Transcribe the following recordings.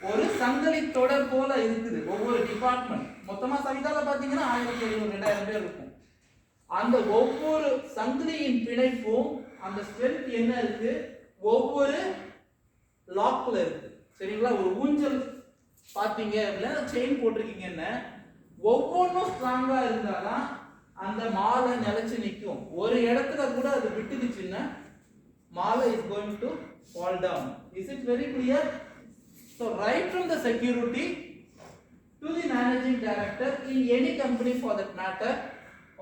ஒரு சங்கிலி தொடர் போல இருக்குது ஒவ்வொரு டிபார்ட்மெண்ட். மொத்தமா சவிதால பாத்தீங்கன்னா 1700 2000 பேர் இருக்கும். அந்த ஒவ்வொரு சங்கிலியின் பிணைப்பும் அந்த ஸ்ட்ரென்த் என்ன இருக்கு, ஒவ்வொரு லாக்ல இருக்கு. சரிங்களா? ஒரு ஊஞ்சல் பாத்தீங்க அப்படின்னா செயின் போட்டிருக்கீங்கன்னா ஒவ்வொன்றும் ஸ்ட்ராங்கா இருந்தாதான் அந்த மாலை நிலைச்சு நிற்கும். ஒரு இடத்துல கூட அது விட்டுக்குச்சுன்னா மாலை is going to fall down. Is it very clear? So right from the security to the managing director in any company for that matter,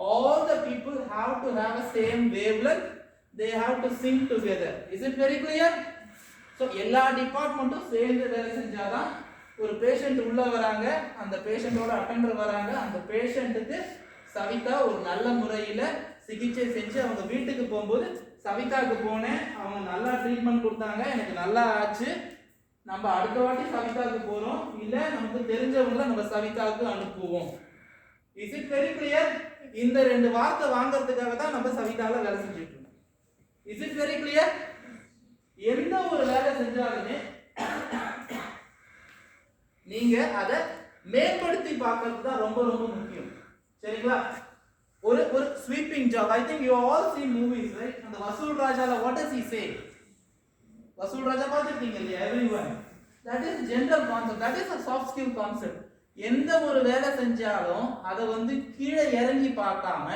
all the people have to have a same wavelength, they have to sync together. Is it very clear? So எல்லா டிபார்ட்மெண்ட்டும் சேர்ந்து வேலை செஞ்சாதான் ஒரு patient உள்ள வராங்க, அந்த பேஷண்டோட attender வராங்க, அந்த பேஷண்ட்டுக்கு சவிதா ஒரு நல்ல முறையில் சிகிச்சை செஞ்சு அவங்க வீட்டுக்கு போகும்போது சவிதாவுக்கு போனேன், அவங்க நல்லா ட்ரீட்மெண்ட் கொடுத்தாங்க, எனக்கு நல்லா ஆச்சு, நம்ம அடுத்த வாட்டி சவிதாவுக்கு போகிறோம், இல்லை நமக்கு தெரிஞ்சவங்கள நம்ம சவிதாவுக்கு அனுப்புவோம். Is it very clear? இந்த ரெண்டு வார்த்தை வாங்கறதுக்காக தான் நம்ம சவிதால வேலை செஞ்சுட்டு இருக்கோம். Is it very clear? எந்த ஒரு வேலை செஞ்சாலுமே நீங்க அதை மேம்படுத்தி பார்க்கறது தான் ரொம்ப ரொம்ப முக்கியம். சரிங்களா? ஒரு ஒரு sweeping job. I think you all see movies, right? அந்த வசூல் ராஜால வாட் டஸ் ஹி சே? வசூல் ராஜா பார்த்துருக்கீங்க இல்லையா? Everyone. That is general concept, that is a soft skill concept. எந்த ஒரு வேலை செஞ்சாலும் அதை கீழே இறங்கி பார்க்காம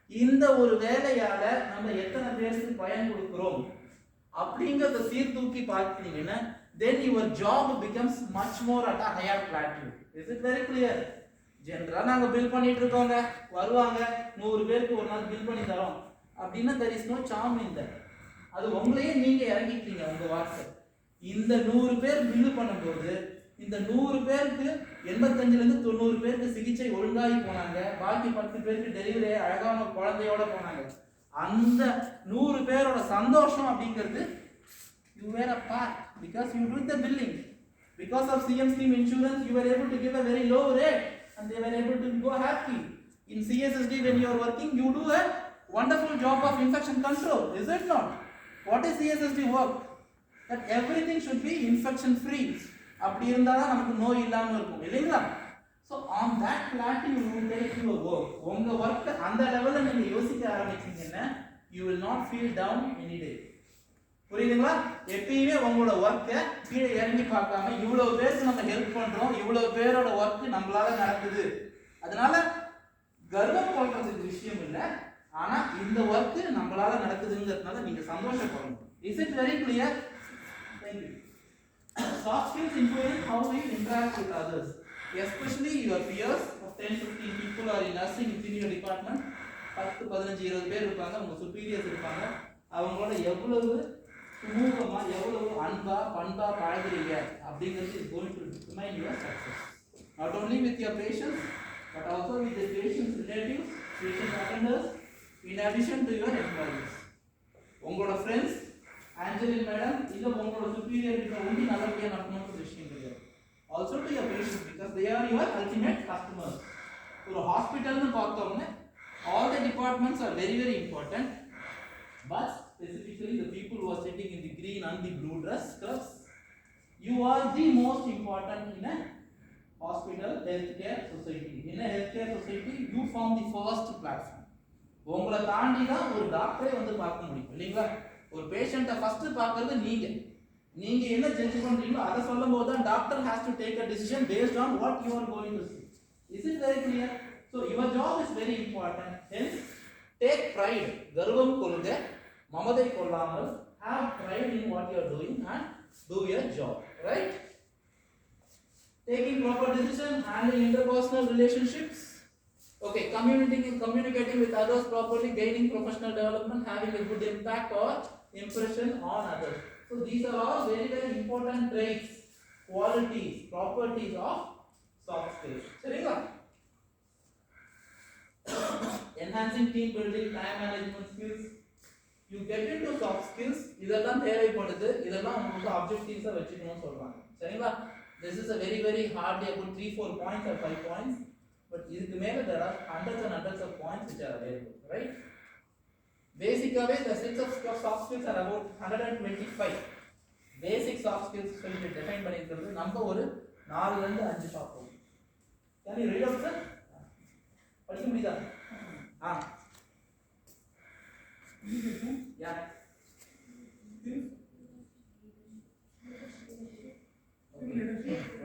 இந்த ஒரு வேலையால நம்ம எத்தனை பேருக்கு பயன் கொடுக்கிறோம் அப்படிங்கறத சீர்தூக்கி பார்த்தீங்கன்னா then your job becomes much more at a higher plateau. Is it very clear? ஜெனரலா நாங்க பில் பண்ணிட்டு இருக்கோங்க, வருவாங்க 100 பேருக்கு ஒரு நாள் பில் பண்ணி தரோம் அப்படின்னா there is no charm in that. அது உங்களையே நீங்க இறங்கிட்டீங்க உங்க வார்த்தை. இந்த 100 பேர் பில் பண்ணும்போது இந்த 100 பேருக்கு 85 ல இருந்து 90 பேருக்கு சிகிச்சை ஒழுங்காகி போனாங்க, பாக்கி 10 பேருக்கு டெலிவரி அழகான குழந்தையோட போனாங்க. அந்த 100 பேரோட சந்தோஷம் அப்படிங்கிறது you were a part because you did the billing. Because of CM scheme insurance you were able to give a very low rate and they were able to go happy. In CSSD when you are working you do a wonderful job of infection control, is it not? What is CSSD work? That everything should be infection free. அப்படி இருந்தாதான் நமக்கு நோய் இல்லாமல் இருக்கும் இல்லைங்களா? So on that plotting you take your work. உங்கள் ஒர்க்கை அந்த லெவலில் நீங்கள் யோசிக்க ஆரம்பிச்சிங்கன்னா you will not feel down any day. புரியுதுங்களா? எப்பயுமே உங்களோட ஒர்க்கை கீழே இறங்கி பார்க்காம இவ்வளோ பேருக்கு நம்ம ஹெல்ப் பண்ணுறோம், இவ்வளோ பேரோட ஒர்க்கு நம்மளால நடக்குது, அதனால கர்வம் கொள்றதுக்கு விஷயம் இல்லை, ஆனால் இந்த ஒர்க்கு நம்மளால நடக்குதுங்கிறதுனால நீங்கள் சந்தோஷப்படணும். Is it very clear? Thank you. Soft skills include how we interact with others, especially your peers of 10-15 people are in nursing within your department. 10-15-20 பேர் இருப்பாங்க, உங்க superiors இருப்பாங்க, அவங்களோட எவ்வளவு சுமூகமா எவ்வளவு அன்பா பண்பா பழகுறீங்க அப்படிங்கிறது is going to determine your success. Not only with your patients but also with the patients' relatives, patient attenders, in addition to your employees. உங்களோட friends Angeline madam இல்ல உங்களோட superior கிட்ட ஒண்டி நல்லபடியா நடக்கணும்னு விஷயம் கிடையாது. Also to your patients because they are your ultimate customers. ஒரு ஹாஸ்பிடல்னு பார்த்தோம்னா all the departments are very very important, but specifically the people who are sitting in the green and the blue dress scrubs, you are the most important in a hospital healthcare society. In a healthcare society you form the first platform. உங்களை தாண்டி தான் ஒரு டாக்டரே பார்க்க முடியும் இல்லைங்களா? ஒரு பேஷண்ட்டை ஃபர்ஸ்ட் பார்க்கறது நீங்க என்ன ஜட்ஜ் பண்றீங்களோ அதை சொல்லும்போது தான் doctor has to take a decision based on what you are going to see. Is it very clear? So your job is very important. Hence take pride. கர்வம் கொள்க, மமதை கொள்ளாமல் have pride in what you are doing and do your job, right? Taking proper decision, handling interpersonal relationships, okay, communicating with others properly, gaining professional development, having a good impact or impression on others. So these are all very very important traits, qualities, properties of soft skills. சரிங்களா? Enhancing team building, time management skills, you get into soft skills. இதெல்லாம் தேவைப்படுது, இதெல்லாம் உங்களுக்கு ஆப்ஜெக்டிவ்ஸா வெச்சுக்கணும்னு சொல்றாங்க. சரிங்களா? This is a very very hardly about 3-4 points or 5 points, but இதுக்கு மேல there are hundreds and hundreds of points which are available, right? Basically the sets of soft skills are about 125. Basic soft skills சொல்லிட்டு define பண்ணியிருக்கிறது நம்ம ஒரு 4 ல இருந்து 5 பார்ப்போம். Can you read out sir? படிக்க முடியுதா? Yeah.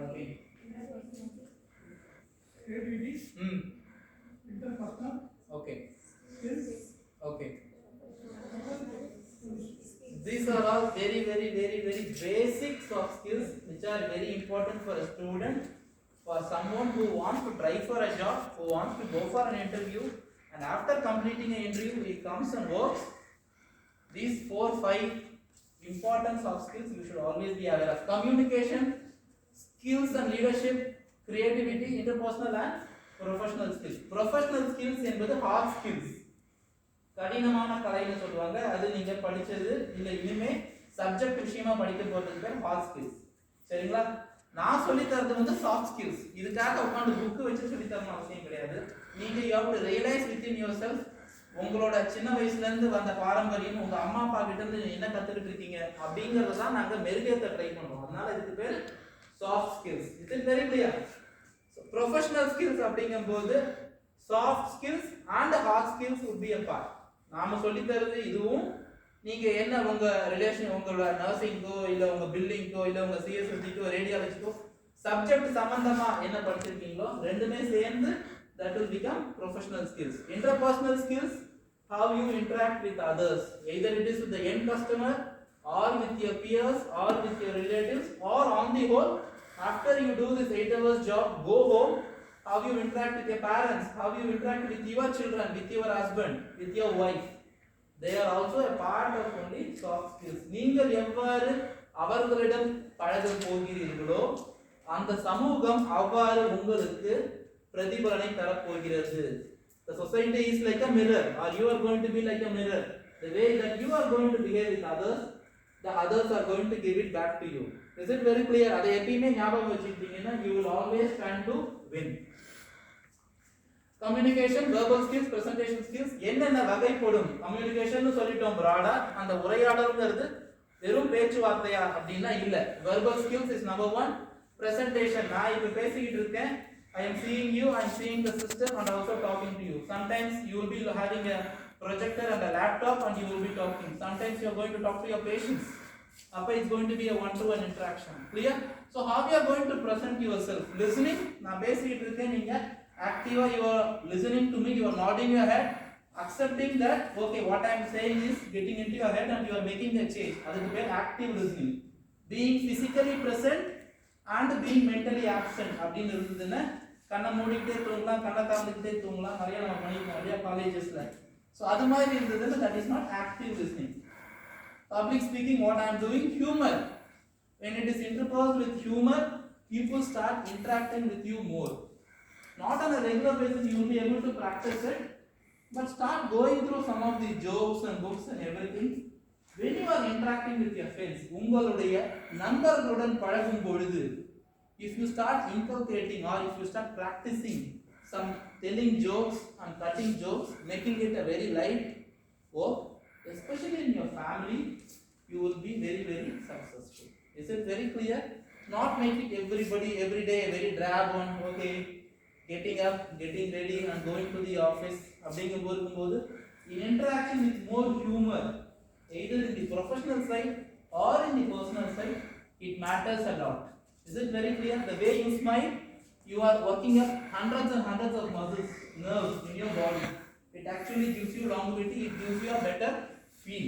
Okay. Interpersonal. Okay. Skills. Okay. These are all very basic soft skills which are very important for a student, for someone who wants to try for a job, who wants to go for an interview, and after completing an interview he comes and works. These 4-5 important soft skills you should always be aware of. Communication skills and leadership, creativity, interpersonal and professional skills. Professional skills என்பது hard skills, கடினமான கலைன்னு சொல்லுவாங்க. அது நீங்க படிச்சது இல்ல இனிமே subject விஷயமா படிக்க போறது பேர் hard skills. சரிங்களா? நான் சொல்லி தரது வந்து சாஃப்ட் ஸ்கில்ஸ். இதுக்காக உட்கார்ந்து புக் வச்சு சொல்லி தரணும் அவசியம் கிடையாது. நீங்க you have to realize within yourself, உங்களோட சின்ன வயசுல இருந்து வந்த பாரம்பரியம், உங்க அம்மா அப்பா கிட்ட இருந்து என்ன கத்துக்கிட்டு இருக்கீங்க அப்படிங்கறத தான் நாங்க மெருகேத்த ட்ரை பண்றோம். அதனால இதுக்கு பேர் soft skills. It is very clear. Professional skills அப்படிங்கும்போது soft skills and hard skills would be a part. நாம சொல்லி தரது இதுவும் நீங்க என்ன உங்க ரிலேஷன், உங்களோட நர்சிங்கோ இல்ல உங்க பில்டிங்கோ இல்ல உங்க சிஎஸ்எஸ்டிக்கோ ரேடியாலஜிக்கோ சப்ஜெக்ட் சம்பந்தமா என்ன படிச்சிருக்கீங்களோ ரெண்டுமே சேர்ந்து that will become professional skills. Interpersonal skills, how you interact with others, either it is with the end customer or with your peers or with your relatives, or on the whole after you do this 8 hours job, go home, how you interact with your parents, how you interact with your children, with your husband, with your wife. They are also a part of only soft skills. நீங்கள் எவ்வாறு அவர்களிடம் பழக போகிறீர்களோ அந்த சமூகம் அவ்வாறு உங்களுக்கு பிரதிபலனை தரப் போகிறது. The society is like a mirror, or you are going to be like a mirror. The way that you are going to behave with others, the others are going to give it back to you. Is it very clear? அதை எப்பவுமே ஞாபகம் வச்சிட்டீங்கன்னா you will always stand to win. Communication, verbal skills, presentation skills என்னென்ன வகைப்படும்? Communication சொல்லிட்டோம் broad-ஆ. அந்த உரையாடல்ங்கிறது வெறும் பேச்சுவார்த்தையா அப்படினா இல்ல. Verbal skills is number 1. Presentation, நான் இப்ப பேசிக்கிட்டு இருக்கேன், I am seeing you, I am seeing the system and also talking to you. Sometimes you will be having a projector and a laptop and you will be talking. Sometimes you are going to talk to your patients. Appa it's going to be a one-to-one interaction. Clear? So how you are going to present yourself? Listening, நான் பேசிட்டு இருக்கேன், நீங்க active, you are listening to me, you are nodding your head, accepting that okay what I am saying is getting into your head and you are making a change. அதுக்கு பேர் active listening. Being physically present and being mentally absent அப்படின்னு இருந்ததுன்னா கண்ணை மூடிக்கிட்டே தூங்கலாம், கண்ணை திறந்துக்கிட்டே தூங்கலாம், நிறைய நம்ம பண்ணிருக்கோம் இல்லையா காலேஜஸ்ல. ஸோ அது மாதிரி இருந்ததுன்னா that is not active listening. Public speaking, what I am doing, humor. When it is interposed with humor, people start interacting with you more. Not on a regular basis you will be able to practice it, but start going through some of the jokes and books and everything. When you are interacting with your friends, உங்களுடைய நண்பர்களுடன் பழகும் பொழுது, if you start inculcating or if you start practicing some telling jokes and cutting jokes, making it a very light work, especially in your family, you will be very successful. Is it very clear? Not make it everybody every day a very drab one. Okay, getting up, getting ready and going to the office அப்படிங்கும்போது in interaction with more humor, either in the professional side or in the personal side, it matters a lot. Is it very clear? The way you smile, you are working up hundreds and hundreds of muscles, nerves in your body. It actually gives you longevity, it gives you a better feel.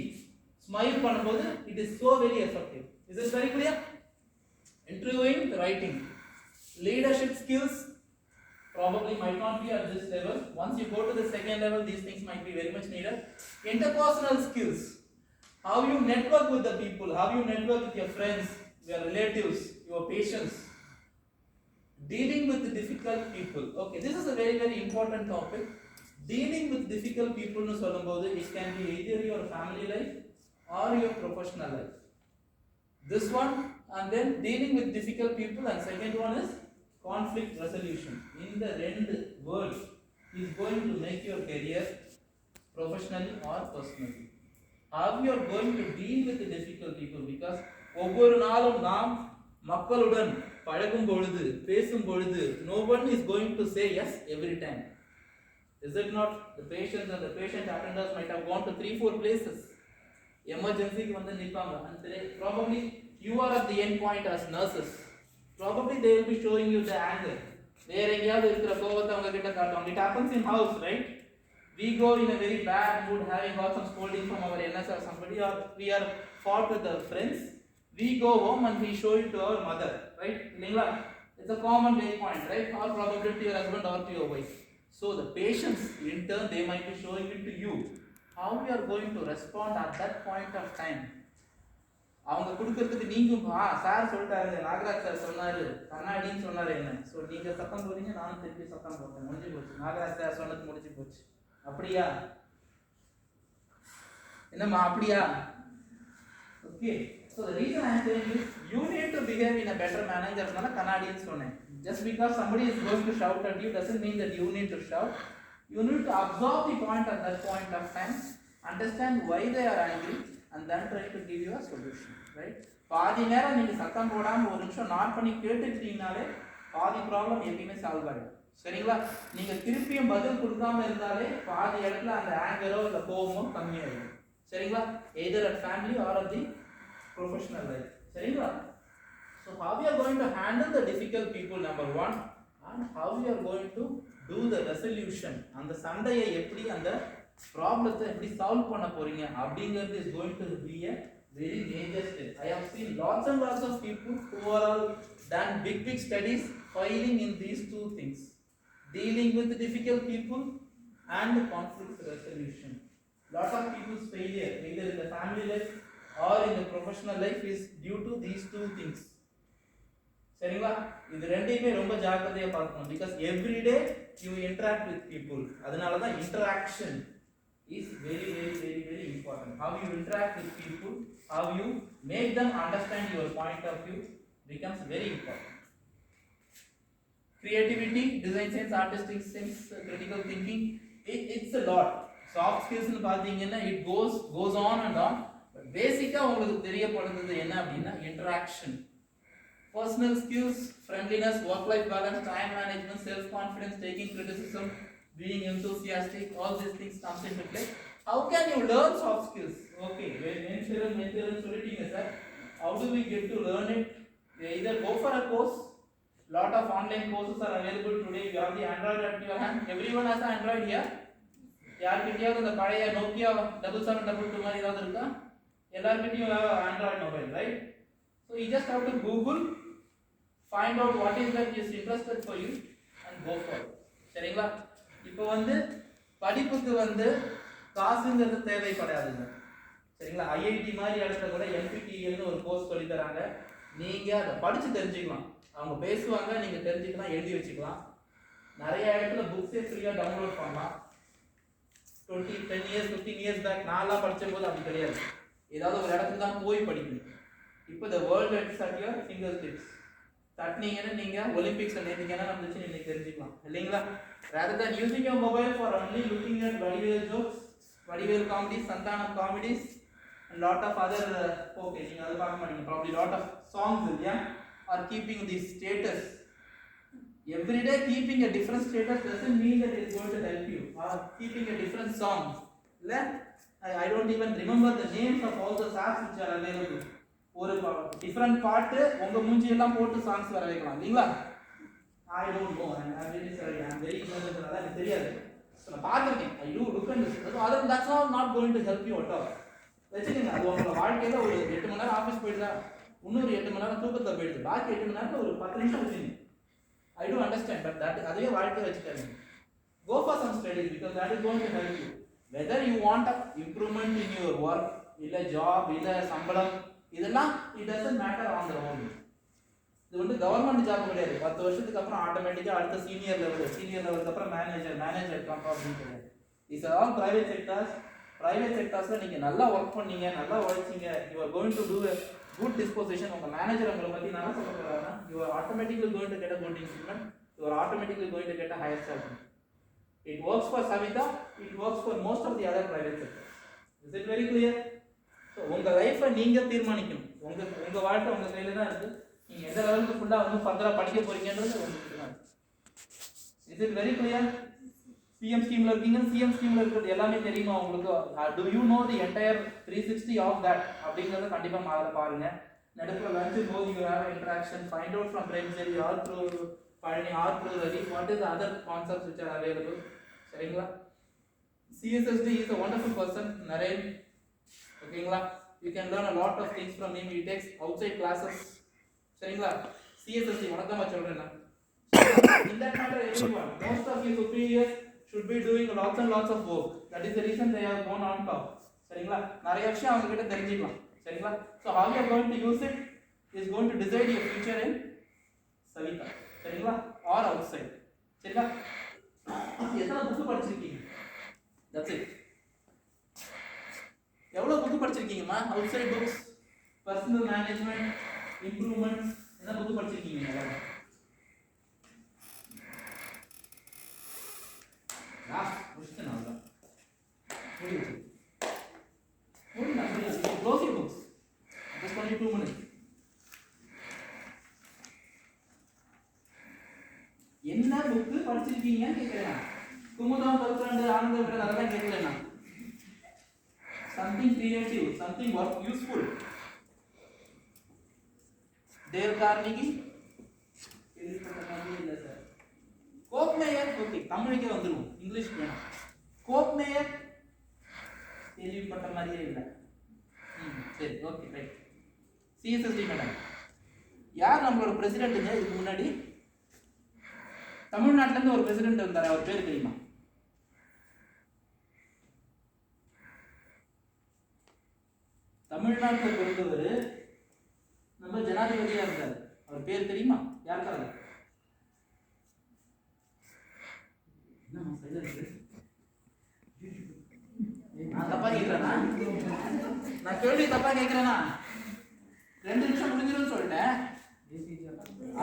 Smile பண்ணும்போது it is so very effective. Is it very clear? Interviewing, writing. Leadership skills probably might not be at this level. Once you go to the second level, these things might be very much needed. Interpersonal skills. How you network with the people, how you network with your friends, your relatives, your patients. Dealing with difficult people. Okay, this is a very important topic. Dealing with difficult people nu சொல்லும்போது it can be either your family life or your professional life. This one, and then dealing with difficult people, and second one is conflict resolution. In the ரெண்டு words is going to make your career professionally or personally. How you are going to deal with the difficult people, because ஒவ்வொரு நாளும் நாம் மக்களுடன் பழகும் பொழுது பேசும் பொழுது no one is going to say yes every time. Is it not? The patients and the patient attenders might have gone to 3-4 places. Emergency க்கு வந்து நிப்பாங்க, and they, probably you are at the end point as nurses. Probably they will be showing you the anger. வேற எங்கயாவது இருக்கிற கோவத்தை அவங்க கிட்ட காட்டுவாங்க. It happens in house, right? We go in a very bad mood, having got some scolding from our NS or somebody, or we are fought with our friends. We go home and we show it to our mother, right? It's a common way point, right? Or probably to your husband or to your wife. So the patients, in turn, they might be showing it to you. How you are going to respond at that point of time? அவங்க கொடுக்கறதுக்கு நீங்க sir சொல்லிட்டாரு, Nagaraj sir சொன்னாரு, கண்ணாடின்னு சொன்னாரு என்ன, so நீங்க சத்தம் போறீங்க, நானும் திருப்பி சத்தம் போட்டேன், முடிஞ்சு போச்சு. நாகராஜ் சார் சொன்னது முடிஞ்சு போச்சு. அப்படியா? என்னம்மா அப்படியா? Okay. So the reason I am saying is you need to behave in a better manner. Jarnala Kannadiyan சொன்னேன். Just because somebody is going to shout at you doesn't mean that you need to shout. You need to absorb the point at that point of time, understand why they are angry, and then try to give you a solution, right? பாதி நேரம் நீங்க சத்தம் போடாம ஒரு நிமிஷம் not பண்ணி கேட்டுக்கிட்டீங்கனாலே பாதி problem எப்பயுமே சால்வ் ஆகிடும். சரிங்களா? நீங்க திருப்பியும் பதில் கொடுக்காம இருந்தாலே பாதி இடத்துல அந்த ஆங்கரோ இல்லை கோவமோ கம்மியாயிடும். சரிங்களா? either at family or at the professional life. சரிங்களா? So how we are going to handle the difficult people, number one, and how we are going to do the resolution. அந்த சண்டையை எப்படி, அந்த ப்ராப்ளத்தை எப்படி சால்வ் பண்ண போறீங்க அப்படிங்கிறது is going to be a very major step. I have seen lots and lots of people who are all done big studies failing in these two things, dealing with difficult people and conflict resolution. Lot of people's failure either in the family life or in the professional life is due to these two things. சரிங்களா? இது ரெண்டையுமே ரொம்ப ஜாக்கிரதையா பார்க்கணும். because every day you interact with people. அதனால தான் interaction is very very very very important. How you interact with people, how you make them understand your point of view becomes very important. Creativity, design sense, artistic sense, critical thinking, it's a lot. Soft skills னு பாத்தீங்கன்னா it goes on and on. But பேசிக்கா உங்களுக்கு தெரியப்படுறது என்ன அப்படின்னா interaction. Personal skills, friendliness, work life balance, time management, self confidence, taking criticism, being enthusiastic, all these things comes into play. How can you learn soft skills? Okay, mentoring சொல்லிட்டீங்க sir. How do we get to learn it? Either go for a course. Lot of online courses are available today. You have the Android at your hand. Everyone has an Android here. யார்கிட்டயாவது இந்த பழைய Nokia 7722 மாதிரி ஏதாவது இருக்கா? எல்லார்கிட்டயும் Android mobile, right? So you just have to Google, find out what is that is interested for you and go for it. சரிங்களா? இப்போ வந்து படிப்புக்கு வந்து காசுங்கிறது தேவைப்படாதுங்க. சரிங்களா? ஐஐடி மாதிரி இடத்துல கூட NPTEL னு ஒரு கோர்ஸ் சொல்லி தராங்க. நீங்க அதை படிச்சு தெரிஞ்சுக்கலாம். அவங்க பேசுவாங்க, நீங்க தெரிஞ்சுக்கலாம், எழுதி வச்சுக்கலாம். நிறைய இடத்துல புக்ஸே ஃப்ரீயா டவுன்லோட் பண்ணலாம். 10 years 15 years பேக் நான்லாம் படிச்சபோது அப்படி கிடையாது. ஏதாவது ஒரு இடத்துக்கு தான் போய் படிக்கணும். இப்போ the world is at your fingertips. தட்டினீங்கன்னா நீங்க ஒலிம்பிக்ஸ்ல நேத்துக்கு என்ன நடந்துச்சு நீங்க தெரிஞ்சுக்கலாம். இல்லைங்களா? rather than using your mobile for only looking at Vadivel jokes, Vadivel comedies, Santanam comedies, and lot of other okay, நீங்க அத பார்க்க மாட்டீங்க. Probably lot of songs இல்லையா? Or keeping this status. Every day keeping a different status doesn't mean that it is going to help you. Or keeping a different song. I don't even remember the names of all the songs which are available. ஒரு different பாட்டு உங்க மூஞ்சி எல்லாம் போட்டு songs வர வைக்கலாம் இல்லீங்களா? I don't know. I'm really sorry. I'm very ignorant. எனக்கு தெரியாது. நான் பார்த்திருக்கேன். I do look at this. So that's not going to help you at all. வெச்சுக்கங்க. அது உங்க வாழ்க்கையில ஒரு 8 மணி நேரம் ஆபீஸ் போயிடுதா? இன்னொரு 8 மணி நேரம் தூக்கத்துல போயிடுது. பாக்கி 8 மணி நேரத்துல ஒரு 10 நிமிஷம் வச்சுங்க. I do understand, but that அதுவே வாழ்க்கையை வச்சுக்காதீங்க. Go for some studies because that is going to help you. Whether you want a improvement in your work, இல்ல job, இல்ல சம்பளம், இதெல்லாம் it doesn't matter on the own. இது வந்து government job கிடையாது. 10 வருஷத்துக்கு அப்புறம் ஆட்டோமேட்டிக்கா அடுத்த சீனியர் லெவலுக்கு அப்புறம் மேனேஜர் கம்பா அப்படின்னு கிடையாது. These are all private sectors. Private sectorsல நீங்க நல்லா ஒர்க் பண்ணீங்க, நல்லா உழைச்சீங்க, you are going to do a good disposition. உங்க மேனேஜர் உங்களை பத்தி நல்லா சொல்ல போறாருன்னா you are automatically going to get a good increment. You are automatically going to get a higher salary. It works for Savita, it works for most of the other private sectors. Is it very clear? So உங்க லைஃபை நீங்க தீர்மானிக்கணும். உங்க வாழ்க்கை உங்க கையில தான் இருக்கு. நீங்க எந்த லெவலுக்கு ஃபுல்லா வந்து ஃபர்தரா படிக்க போறீங்கன்றது உங்களுக்கு தான். Is it very clear? CM ஸ்கீம்ல இருக்கீங்க, சிஎம் ஸ்கீம்ல இருக்கிறது எல்லாமே தெரியுமா உங்களுக்கு? Do you know the entire 360 of that அப்படிங்கறத கண்டிப்பா மாதிரி பாருங்க. நடுப்புல லஞ்ச் போது you have interaction, find out from பிரேம்சரி or through Palani or through Ravi what is other concepts which are available. சரிங்களா? CSSD is a wonderful person, Naren. ஓகேங்களா? You can learn a lot of things from him. He takes outside classes. சரிங்களா? CSSD வணக்கமா சொல்றேன் நான். In that matter, everyone, most of your superiors should be doing lots and lots of work. That is the reason they have gone on top. சரிங்களா? நிறைய விஷயம் அவங்க கிட்ட தெரிஞ்சுக்கலாம். சரிங்களா? So how you are going to use it is going to decide your future in Savita. சரிங்களா? or outside. சரிங்களா? எத்தனை புக் படிச்சிருக்கீங்க? That's it. எவ்வளவு புக் படிச்சிருக்கீங்கம்மா? Outside books, personal management, improvement, என்ன புக் படிச்சிருக்கீங்க எல்லாரும்? லாஸ்ட் क्वेश्चन அவ்வளவுதான். முடிஞ்சு. Close your books. Just only 2 minutes. என்ன புக் படிச்சிருக்கீங்கன்னு கேக்குறேன். குமுதம், பல்கண்டு, ஆனந்த விகடன் அதெல்லாம் கேட்கல நான். Something creative, something work useful. Dale Carnegie இல்ல சார். கோப்மேயர், ஓகே தமிழுக்கே வந்துரும், இங்கிலீஷ் வேணாம். கோப்மேயர் கேள்விப்பட்ட மாதிரியே இல்லை. சரி, ஓகே ரைட். CSSD மேடம் யார் நம்மளோட பிரசிடென்ட்டுங்க? இதுக்கு முன்னாடி தமிழ்நாட்டுல இருந்து ஒரு பிரசிடென்ட் இருந்தார், அவர் பேர் தெரியுமா? தமிழ்நாட்டில் பிறந்தவர், நம்ம ஜனாதிபதியா இருந்தார், அவர் பேர் தெரியுமா? யாருக்காக? நான் தப்பா கேட்கிறேனா? நான் கேள்வி தப்பா கேட்கிறேனா? 2 நிமிஷம் முடிஞ்சிடும் சொல்லிட்டேன்.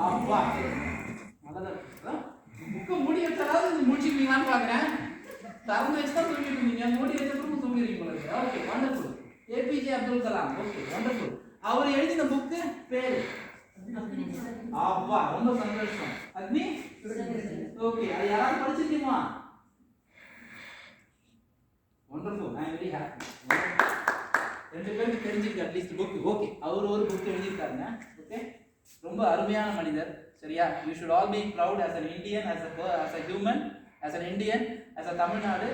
அப்பா நல்லதான். புக்கை மூடி வச்சாலாவது முடிச்சுக்கீங்களான்னு பாக்குறேன். திறந்து வச்சுதான் தூங்கிட்டு இருந்தீங்க, மூடி வச்சப்பறம் தூங்கிடுவீங்க போல. Okay wonderful. APJ Abdul Kalam. Okay wonderful. அவர் எழுதின புக்கு பேரு? அப்பா ரொம்ப சந்தோஷம். அக்னி. ஓகே, அது யாராவது படிச்சிருக்கீமா? Wonderful. I am very happy. 2 பேருக்கு தெரிஞ்சிருக்கு அட்லீஸ்ட் புக். ஓகே, அவர் ஒரு புக் எழுதியிருக்காருங்க. ஓகே, ரொம்ப அருமையான மனிதர். சரியா? You should all B proud as an Indian, as a human, as an Indian, as a Tamil Nadu.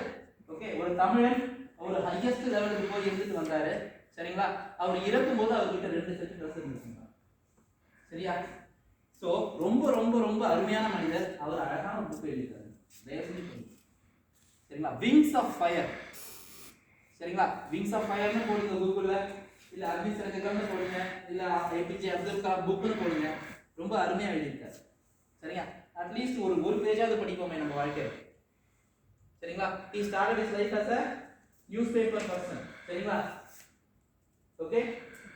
Okay, ஒரு தமிழன் ஒரு ஹையஸ்ட் லெவலுக்கு போய் இருந்துட்டு வந்தாரு. சரிங்களா? அவர் இறக்கும் போது அவர்கிட்ட 2 செட் ட்ரெஸ் இருந்துச்சுங்க. சரியா? ஸோ ரொம்ப ரொம்ப ரொம்ப அருமையான மனிதர். அவர் அழகான புக் எழுதியிருக்காரு. சரிங்களா? Wings of fire. சரிங்களா? விங்ஸ் ஆஃப் ஃபயர்னு போடுங்க கூகுள்ல, இல்ல அக்னி சிறகுகள்னு போடுங்க, இல்ல APJ அப்துல் கலாம் புக்னு போடுங்க. ரொம்ப அருமையா எழுதியிருக்காரு. சரியா? அட்லீஸ்ட் ஒரு பேஜாவது படிப்போமே நம்ம வாழ்க்கையில. சரிங்களா? he started his life as a newspaper person. சரிங்களா? ஓகே,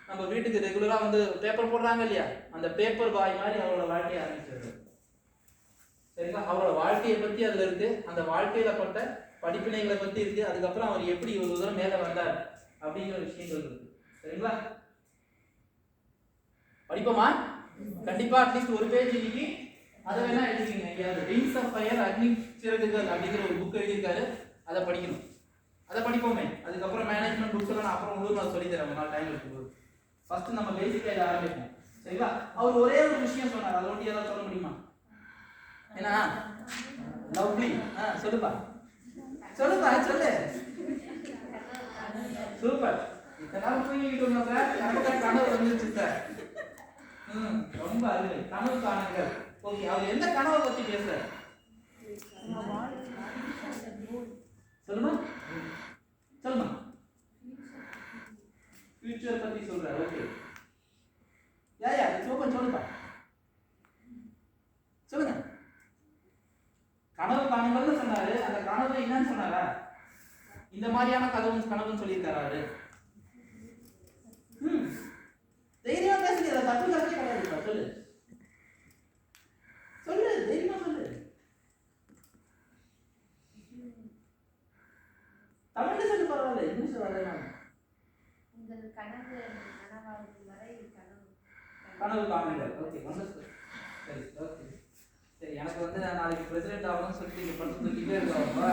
நம்ம வீட்டுக்கு ரெகுலரா வந்து பேப்பர் போடுறாங்க இல்லையா, அந்த பேப்பர் பாய் மாதிரி அவரோட வாழ்க்கையை ஆரம்பிச்சாரு. சரிங்களா? அவரோட வாழ்க்கையை பத்தி அதுல இருக்கு, அந்த வாழ்க்கையில பட்ட படிப்பினைகளை பத்தி இருக்கு, அதுக்கப்புறம் அவர் எப்படி இவ்வளவு தூரம் மேல வந்தார் அப்படிங்கிற விஷயங்கள் இருக்கு. சரிங்களா? படிப்போமா? கண்டிப்பா அட்லீஸ்ட் ஒரு பேஜ் இன்னைக்கு அதை வேணா எழுதிக்கங்க. எங்கேயாவது wings of fire, Agni Siragugal அப்படிங்கிற ஒரு புக் எழுதியிருக்காரு, அதை படிக்கணும். அதை படிப்போமே. அதுக்கப்புறம் மேனேஜ்மெண்ட் புக்ஸ் எல்லாம் நான் அப்புறம் உங்களுக்கு நான் சொல்லி தரேன், நாள் டைம் இருக்கும்போது. ஃபர்ஸ்ட் நம்ம பேசிக்கா இதை ஆரம்பிப்போம். சரிங்களா? அவர் ஒரே ஒரு விஷயம் சொன்னார், அதை ஒட்டி ஏதாவது சொல்ல முடியுமா? ஏன்னா லவ்லி. சொல்லுப்பா சொல்லுப்பா சொல்லு. சூப்பர். இதெல்லாம் தூங்கிட்டு இருந்தோம் சார், கரெக்டா கனவு வந்துருச்சு சார். ரொம்ப அருமை. கனவு காணுங்கள். ஓகே, அவர் எந்த கனவை பத்தி பேசுறாரு? சொல்லுமா சொல்லுமா. ஃபியூச்சர் பத்தி சொல்றாரு. ஓகே, யா சோபன் சொல்லுப்பா, சொல்லுங்க. கனவு காணுங்கள்னு சொன்னாரு, அந்த கனவு என்னன்னு சொன்னாரா? இந்த மாதிரியான கனவுன்னு சொல்லியிருக்காரு. தைரியமா பேசுங்க, தப்பு கருத்தே கிடையாது. சொல்லு சொல்லு, தைரியமா சொல்லு. தமிழ்ல சொல்லு, பரவாயில்ல, இங்கிலீஷ்ல வரலாம். உங்கள் கனவு கனவு காணுங்கள். Okay, wonderful. சரி, ஓகே. சரி, எனக்கு வந்து நான் நாளைக்கு பிரசிடென்ட் ஆகணும்னு சொல்லிட்டு இங்கே படுத்து தூக்கிட்டே இருக்கோம்ப்பா.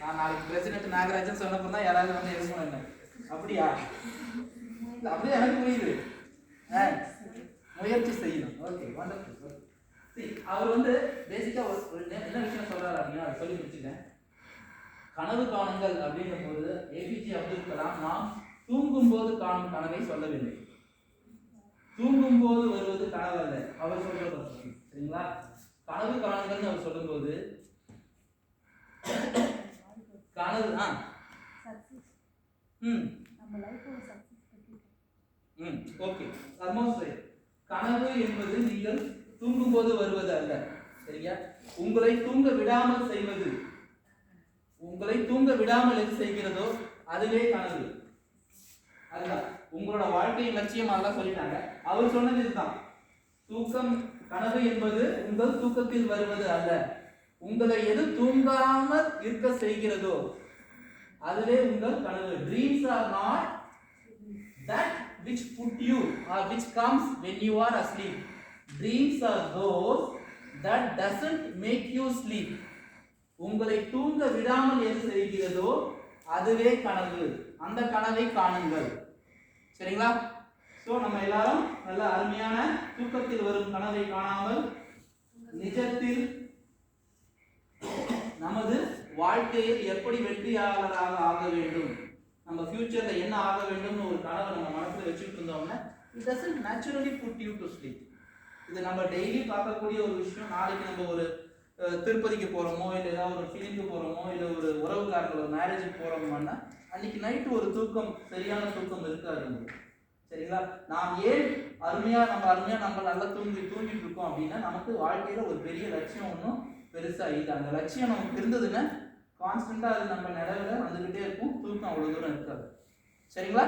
நான் நாளைக்கு பிரசிடென்ட் நாகராஜன் சொன்னப்போ தான் யாராவது வந்து எழுதணும் என்ன. அப்படியா? இல்லை, அப்படியே எனக்கு புரியுது. முயற்சி செய்யணும். Okay, wonderful. சரி, அவர் வந்து பேசிக்காக ஒரு என்ன விஷயம் சொல்கிறாரு அப்படின்னா அதை சொல்லி முடிச்சுட்டேன். கனவு காணுங்கள் அப்படிங்கும் போது ஏபிஜே அப்துல் கலாம் நாம் தூங்கும்போது காணும் கனவை சொல்லவில்லை. தூங்கும்போது வருவது கனவு அல்ல, அவர் சொல்றது. சரிங்களா? கனவு காணுங்கள்னு அவர் சொல்லும்போது கனவு ஓகே, ஆல்மோஸ்ட் ரைட். கனவு என்பது நீங்கள் தூங்கும்போது வருவது அல்ல. சரியா? உங்களை தூங்க விடாமல் செய்வது, உங்களை தூங்க விடாமல் எது செய்கிறதோ அதுவே கனவு. அதுதான் உங்களோட வாழ்க்கையின் லட்சியம். அதெல்லாம் சொல்லிட்டாங்க. அவர் சொன்னது இதுதான். தூக்கம், கனவு என்பது உங்கள் தூக்கத்தில் வருவது அல்ல, உங்களை எது தூங்காமல் இருக்க செய்கிறதோ அதுவே உங்கள் கனவு. Dreams are not that which put you or which comes when you are asleep. Dreams are those that doesn't make you sleep. உங்களை தூங்க விடாமல் எது செய்கிறதோ அதுவே கனவு. அந்த கனவை காணுங்கள். சரிங்களா? ஸோ நம்ம எல்லாரும் நல்ல அருமையான தூக்கத்தில் வரும் கனவை காணாமல் நிஜத்தில் நமது வாழ்க்கையில் எப்படி வெற்றியாளராக ஆக வேண்டும், நம்ம ஃபியூச்சர்ல என்ன ஆக வேண்டும்னு ஒரு கனவை நம்ம மனசுல வச்சுட்டு இருந்தோம்னா it doesn't naturally put you to sleep. இது நம்ம டெய்லி பார்க்கக்கூடிய ஒரு விஷயம். நாளைக்கு நம்ம ஒரு திருப்பதிக்கு போகிறோமோ, இல்லை ஏதாவது ஒரு ஃபிலிமுக்கு போகிறோமோ, இல்லை ஒரு உறவுக்காரங்களோட மேரேஜுக்கு போகிறோமோன்னா அன்னைக்கு நைட்டு ஒரு தூக்கம், சரியான தூக்கம் இருக்காது. சரிங்களா? நாம் ஏன் நம்ம நல்லா தூங்கிட்டு இருக்கோம் அப்படின்னா நமக்கு வாழ்க்கையில் ஒரு பெரிய லட்சியம் ஒன்றும் பெருசாக இல்லை. அந்த லட்சியம் நமக்கு இருந்ததுன்னா கான்ஸ்டண்ட்டாக அது நம்ம நிலவில் வந்துக்கிட்டே இருக்கும். தூக்கம் அவ்வளோ தூரம் இருக்காது. சரிங்களா?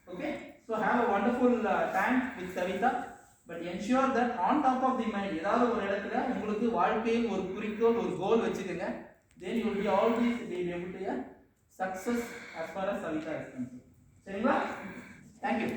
Okay, so have a wonderful time with Savitha. But ensure that on top of the mind ஏதாவது ஒரு இடத்துல உங்களுக்கு வாழ்க்கையில் ஒரு குறிக்கோள், ஒரு கோல் வச்சுக்கோங்க. Then you will be always be able to success as far as Savita is concerned. சரிங்களா? Thank you.